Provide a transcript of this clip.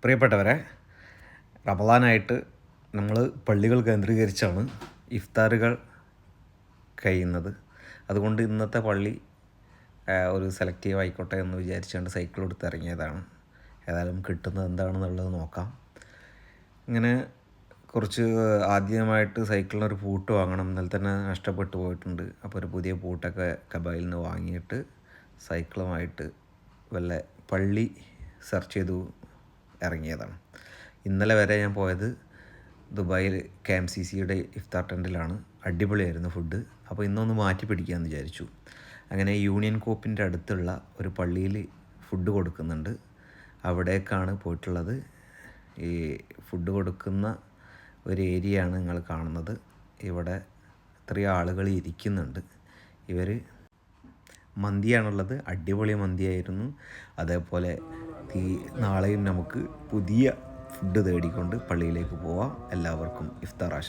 പ്രിയപ്പെട്ടവരെ, റമദാനായിട്ട് നമ്മൾ പള്ളികൾ കേന്ദ്രീകരിച്ചാണ് ഇഫ്താറുകൾ കഴിയുന്നത്. അതുകൊണ്ട് ഇന്നത്തെ പള്ളി ഒരു സെലക്റ്റീവ് ആയിക്കോട്ടെ എന്ന് വിചാരിച്ചുകൊണ്ട് സൈക്കിൾ എടുത്ത് ഇറങ്ങിയതാണ്. ഏതായാലും കിട്ടുന്നത് എന്താണെന്നുള്ളത് നോക്കാം. ഇങ്ങനെ കുറച്ച് ആദ്യമായിട്ട് സൈക്കിളിനൊരു പൂട്ട് വാങ്ങണം. ഇന്നലെ തന്നെ നഷ്ടപ്പെട്ടു പോയിട്ടുണ്ട്. അപ്പോൾ ഒരു പുതിയ പൂട്ടൊക്കെ കബായിൽ നിന്ന് വാങ്ങിയിട്ട് സൈക്കിളുമായിട്ട് വല്ല പള്ളി സെർച്ച് ചെയ്തു ഇറങ്ങിയതാണ്. ഇന്നലെ വരെ ഞാൻ പോയത് ദുബായിൽ KMCCയുടെ ഇഫ്താർ ടെൻറ്റിലാണ്. അടിപൊളിയായിരുന്നു ഫുഡ്. അപ്പോൾ ഇന്നൊന്ന് മാറ്റി പിടിക്കാമെന്ന് വിചാരിച്ചു. അങ്ങനെ യൂണിയൻ കോപ്പിൻ്റെ അടുത്തുള്ള ഒരു പള്ളിയിൽ ഫുഡ് കൊടുക്കുന്നുണ്ട്. അവിടേക്കാണ് പോയിട്ടുള്ളത്. ഈ ഫുഡ് കൊടുക്കുന്ന ഒരു ഏരിയയാണ് നിങ്ങൾ കാണുന്നത്. ഇവിടെ ഇത്രയും ആളുകൾ ഇരിക്കുന്നുണ്ട്. ഇവർ മന്തിയാണുള്ളത്. അടിപൊളി മന്തിയായിരുന്നു. അതേപോലെ നാളെയും നമുക്ക് പുതിയ ഫുഡ് തേടിക്കൊണ്ട് പള്ളിയിലേക്ക് പോവാം. എല്ലാവർക്കും ഇഫ്താർ ആശംസകൾ.